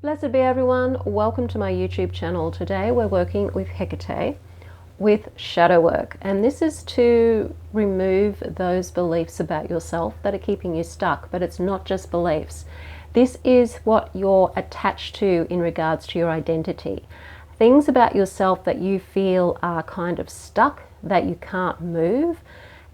Blessed be everyone, welcome to my YouTube channel. Today we're working with Hekate with shadow work, and this is to remove those beliefs about yourself that are keeping you stuck. But it's not just beliefs. This is what you're attached to in regards to your identity. Things about yourself that you feel are kind of stuck, that you can't move,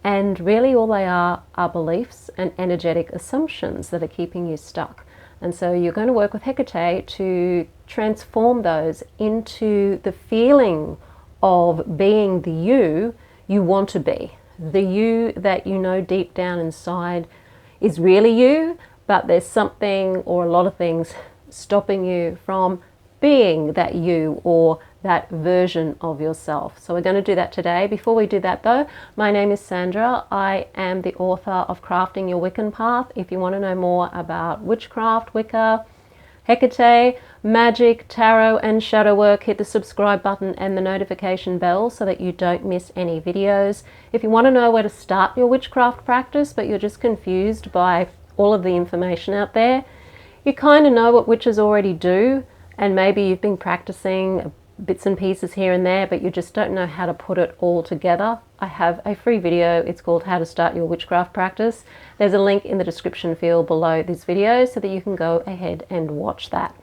and really all they are beliefs and energetic assumptions that are keeping you stuck. And so you're going to work with Hekate to transform those into the feeling of being the you want to be. The you that you know deep down inside is really you, but there's something or a lot of things stopping you from being that you or that version of yourself. So we're going to do that today. Before we do that though, my name is Sandra. I am the author of Crafting Your Wiccan Path. If you want to know more about witchcraft, Wicca, Hekate, magic, tarot and shadow work, hit the subscribe button and the notification bell so that you don't miss any videos. If you want to know where to start your witchcraft practice but you're just confused by all of the information out there, you kind of know what witches already do, and maybe you've been practicing bits and pieces here and there, but you just don't know how to put it all together. I have a free video. It's called How to Start Your Witchcraft Practice. There's a link in the description field below this video so that you can go ahead and watch that.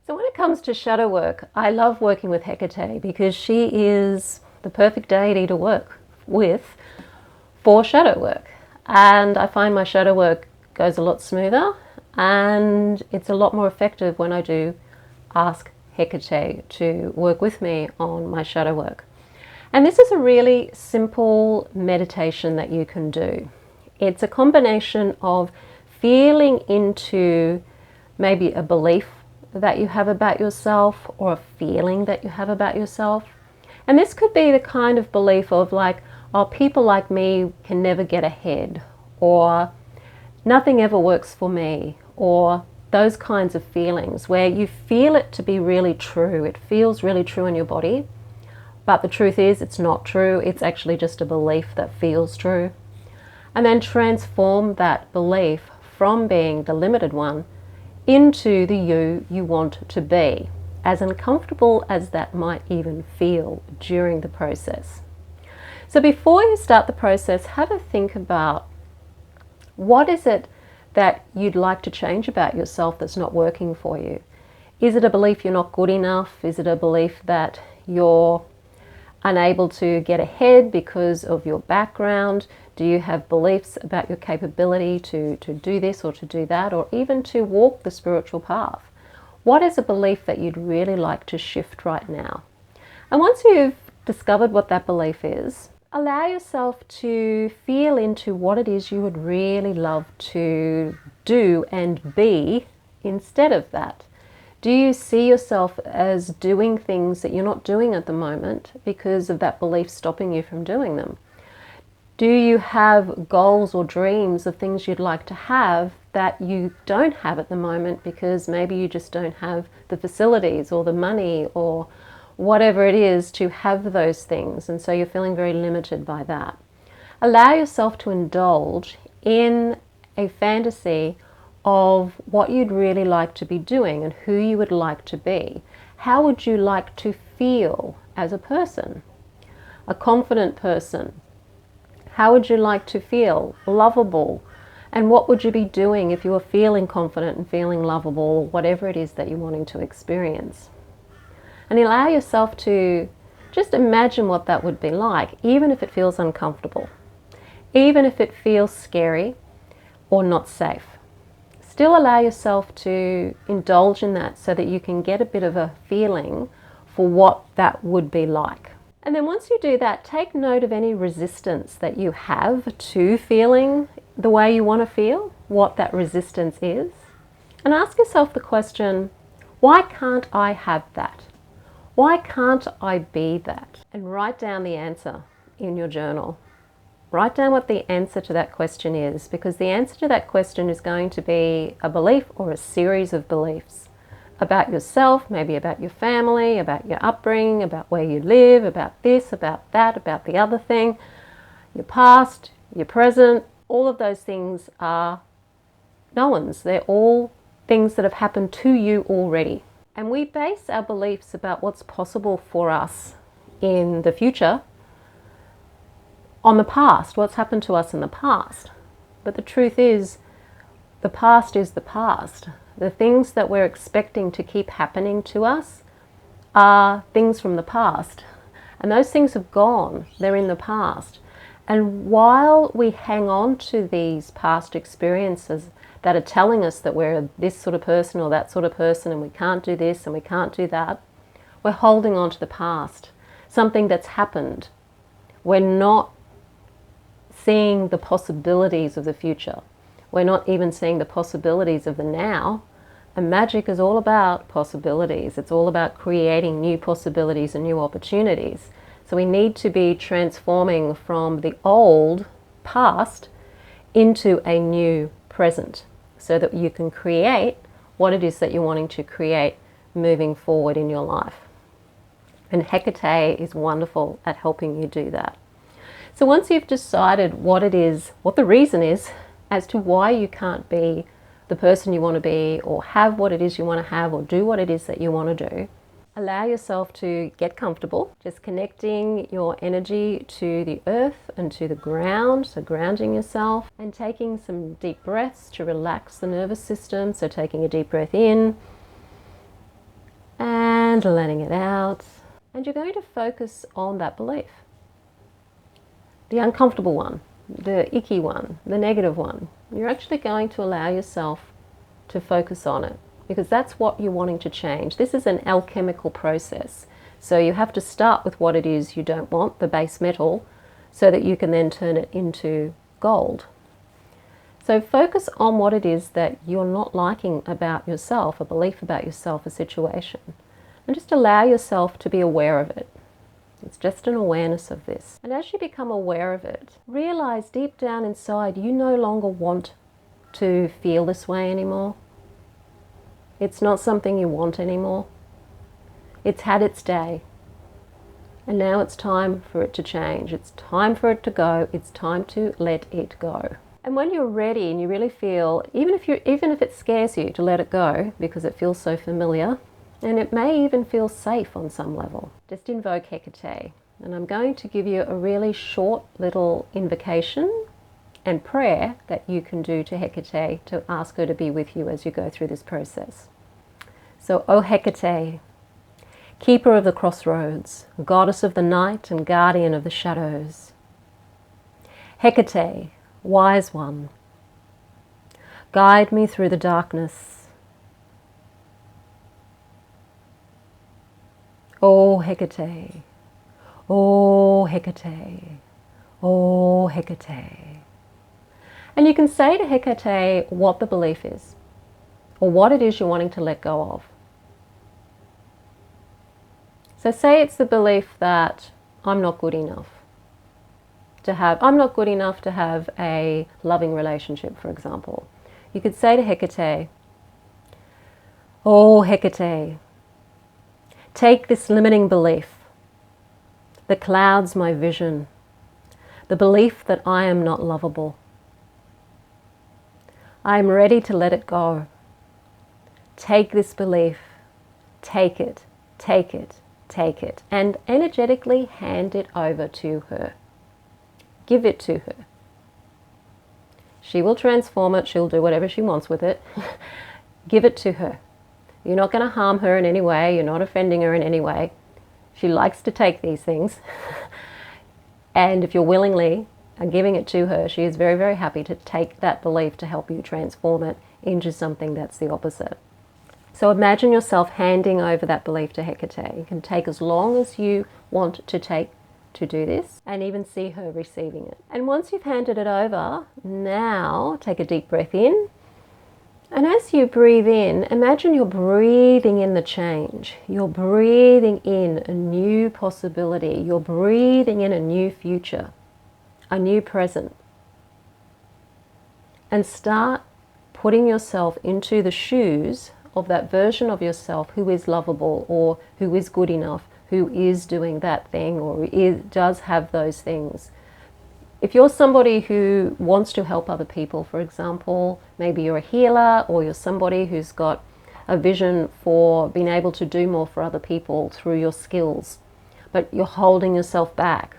So when it comes to shadow work, I love working with Hekate because she is the perfect deity to work with for shadow work. And I find my shadow work goes a lot smoother and it's a lot more effective when I do ask Hekate to work with me on my shadow work. And this is a really simple meditation that you can do. It's a combination of feeling into maybe a belief that you have about yourself or a feeling that you have about yourself. And this could be the kind of belief of like, oh, people like me can never get ahead, or nothing ever works for me, or those kinds of feelings where you feel it to be really true. It feels really true in your body, but the truth is it's not true. It's actually just a belief that feels true. And then transform that belief from being the limited one into the you want to be, as uncomfortable as that might even feel during the process. So before you start the process, have a think about what is it that you'd like to change about yourself that's not working for you. Is it a belief you're not good enough? Is it a belief that you're unable to get ahead because of your background? Do you have beliefs about your capability to do this or to do that, or even to walk the spiritual path? What is a belief that you'd really like to shift right now? And once you've discovered what that belief is, allow yourself to feel into what it is you would really love to do and be instead of that. Do you see yourself as doing things that you're not doing at the moment because of that belief stopping you from doing them? Do you have goals or dreams of things you'd like to have that you don't have at the moment because maybe you just don't have the facilities or the money or whatever it is to have those things, and so you're feeling very limited by that? Allow yourself to indulge in a fantasy of what you'd really like to be doing and who you would like to be. How would you like to feel as a person? A confident person. How would you like to feel? Lovable. And what would you be doing if you were feeling confident and feeling lovable, whatever it is that you're wanting to experience? And allow yourself to just imagine what that would be like, even if it feels uncomfortable, even if it feels scary or not safe. Still allow yourself to indulge in that so that you can get a bit of a feeling for what that would be like. And then once you do that, take note of any resistance that you have to feeling the way you want to feel, what that resistance is, and ask yourself the question, why can't I have that? Why can't I be that? And write down the answer in your journal. Write down what the answer to that question is, because the answer to that question is going to be a belief or a series of beliefs about yourself, maybe about your family, about your upbringing, about where you live, about this, about that, about the other thing, your past, your present. All of those things are no one's. They're all things that have happened to you already. And we base our beliefs about what's possible for us in the future on the past, what's happened to us in the past. But the truth is the past. The things that we're expecting to keep happening to us are things from the past. And those things have gone, they're in the past. And while we hang on to these past experiences that are telling us that we're this sort of person or that sort of person and we can't do this and we can't do that, we're holding on to the past, something that's happened. We're not seeing the possibilities of the future. We're not even seeing the possibilities of the now. And magic is all about possibilities. It's all about creating new possibilities and new opportunities. So we need to be transforming from the old past into a new present so that you can create what it is that you're wanting to create moving forward in your life. And Hekate is wonderful at helping you do that. So once you've decided what it is, what the reason is as to why you can't be the person you want to be or have what it is you want to have or do what it is that you want to do, allow yourself to get comfortable, just connecting your energy to the earth and to the ground, so grounding yourself and taking some deep breaths to relax the nervous system. So taking a deep breath in and letting it out. And you're going to focus on that belief. The uncomfortable one, the icky one, the negative one. You're actually going to allow yourself to focus on it because that's what you're wanting to change. This is an alchemical process. So you have to start with what it is you don't want, the base metal, so that you can then turn it into gold. So focus on what it is that you're not liking about yourself, a belief about yourself, a situation, and just allow yourself to be aware of it. It's just an awareness of this. And as you become aware of it, realize deep down inside you no longer want to feel this way anymore. It's not something you want anymore. It's had its day. And now it's time for it to change. It's time for it to go. It's time to let it go. And when you're ready and you really feel, even if it scares you to let it go because it feels so familiar, and it may even feel safe on some level, just invoke Hekate. And I'm going to give you a really short little invocation and prayer that you can do to Hekate to ask her to be with you as you go through this process. So, O Hekate, keeper of the crossroads, goddess of the night and guardian of the shadows. Hekate, wise one, guide me through the darkness. O Hekate, O Hekate, O Hekate. And you can say to Hekate what the belief is, or what it is you're wanting to let go of. So say it's the belief that I'm not good enough to have a loving relationship, for example. You could say to Hekate, Oh Hekate, take this limiting belief that clouds my vision, the belief that I am not lovable. I am ready to let it go. Take this belief, take it, take it, take it, and energetically hand it over to her. Give it to her. She will transform it, she'll do whatever she wants with it. Give it to her. You're not going to harm her in any way, you're not offending her in any way. She likes to take these things. And if you're willingly giving it to her, she is very, very happy to take that belief to help you transform it into something that's the opposite. So imagine yourself handing over that belief to Hekate. You can take as long as you want to take to do this, and even see her receiving it. And once you've handed it over, now take a deep breath in. And as you breathe in, imagine you're breathing in the change. You're breathing in a new possibility. You're breathing in a new future, a new present. And start putting yourself into the shoes of that version of yourself who is lovable, or who is good enough, who is doing that thing, or does have those things. If you're somebody who wants to help other people, for example, maybe you're a healer, or you're somebody who's got a vision for being able to do more for other people through your skills, but you're holding yourself back.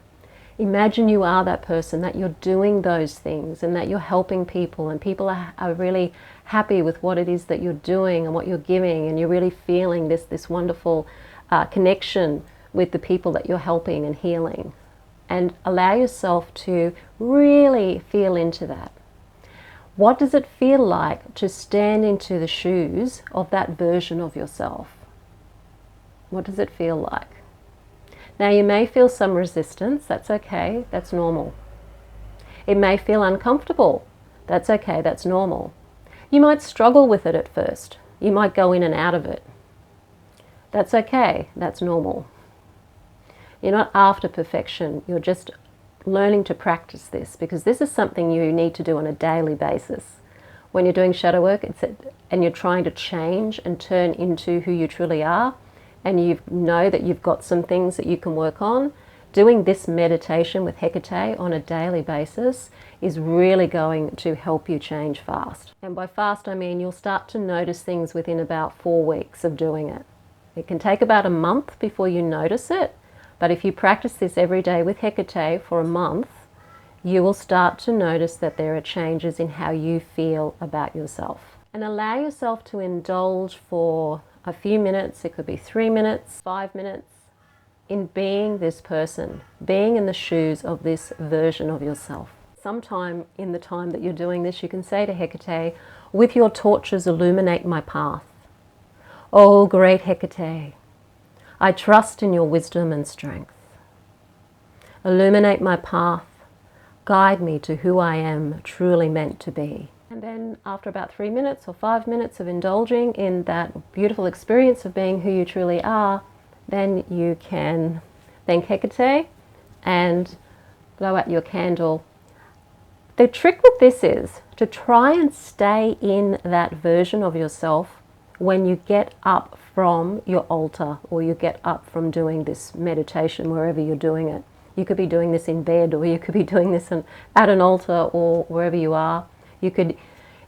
Imagine you are that person, that you're doing those things and that you're helping people, and people are really happy with what it is that you're doing and what you're giving, and you're really feeling this wonderful connection with the people that you're helping and healing. And allow yourself to really feel into that. What does it feel like to stand into the shoes of that version of yourself? What does it feel like? Now, you may feel some resistance. That's okay. That's normal. It may feel uncomfortable. That's okay. That's normal. You might struggle with it at first. You might go in and out of it. That's okay. That's normal. You're not after perfection. You're just learning to practice this, because this is something you need to do on a daily basis. When you're doing shadow work and you're trying to change and turn into who you truly are, and you know that you've got some things that you can work on, doing this meditation with Hekate on a daily basis is really going to help you change fast. And by fast, I mean you'll start to notice things within about 4 weeks of doing it. It can take about a month before you notice it, but if you practice this every day with Hekate for a month, you will start to notice that there are changes in how you feel about yourself. And allow yourself to indulge for a few minutes. It could be 3 minutes, 5 minutes, in being this person, being in the shoes of this version of yourself. Sometime in the time that you're doing this, you can say to Hekate, "With your torches illuminate my path. Oh, great Hekate, I trust in your wisdom and strength. Illuminate my path, guide me to who I am truly meant to be." And then after about 3 minutes or 5 minutes of indulging in that beautiful experience of being who you truly are, then you can thank Hekate and blow out your candle. The trick with this is to try and stay in that version of yourself when you get up from your altar, or you get up from doing this meditation wherever you're doing it. You could be doing this in bed, or you could be doing this at an altar, or wherever you are. You could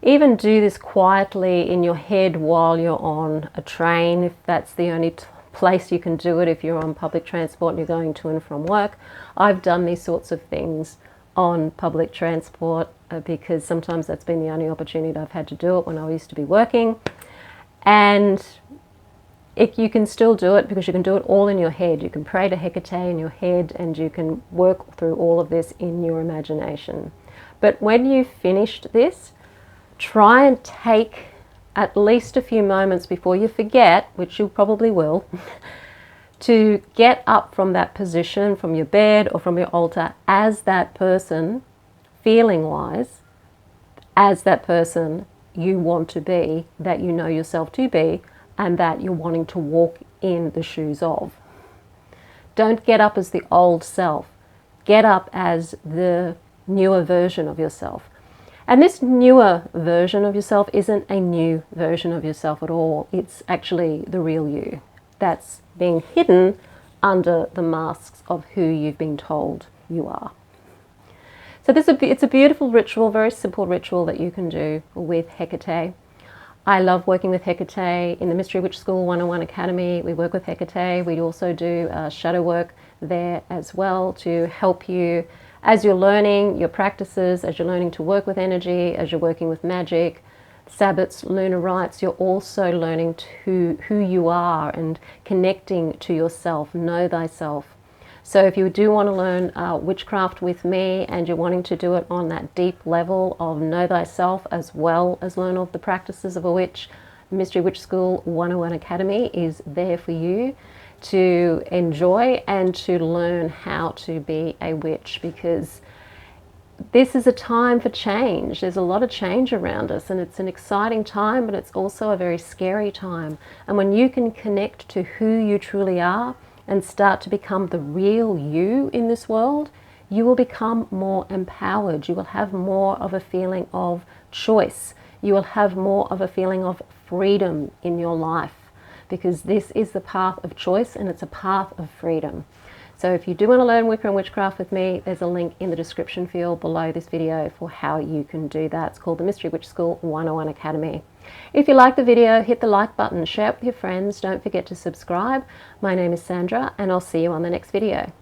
even do this quietly in your head while you're on a train, if that's the only place you can do it, if you're on public transport and you're going to and from work. I've done these sorts of things on public transport because sometimes that's been the only opportunity I've had to do it when I used to be working. And you can still do it because you can do it all in your head. You can pray to Hekate in your head, and you can work through all of this in your imagination. But when you've finished this, try and take at least a few moments before you forget, which you probably will, to get up from that position, from your bed or from your altar, as that person, feeling-wise, as that person you want to be, that you know yourself to be, and that you're wanting to walk in the shoes of. Don't get up as the old self. Get up as the newer version of yourself. And this newer version of yourself isn't a new version of yourself at all. It's actually the real you that's being hidden under the masks of who you've been told you are. So it's a beautiful ritual, very simple ritual that you can do with Hekate. I love working with Hekate in the Mystery Witch School 101 Academy. We work with Hekate. We also do shadow work there as well to help you as you're learning your practices, as you're learning to work with energy, as you're working with magic, Sabbats, lunar rites. You're also learning who you are and connecting to yourself, know thyself. So if you do want to learn witchcraft with me, and you're wanting to do it on that deep level of know thyself as well as learn all the practices of a witch, Mystery Witch School 101 Academy is there for you to enjoy and to learn how to be a witch, because this is a time for change. There's a lot of change around us, and it's an exciting time, but it's also a very scary time. And when you can connect to who you truly are and start to become the real you in this world, you will become more empowered. You will have more of a feeling of choice. You will have more of a feeling of freedom in your life, because this is the path of choice and it's a path of freedom. So if you do want to learn Wicca and Witchcraft with me, there's a link in the description field below this video for how you can do that. It's called the Mystery Witch School 101 Academy. If you like the video, hit the like button, share it with your friends. Don't forget to subscribe. My name is Sandra, and I'll see you on the next video.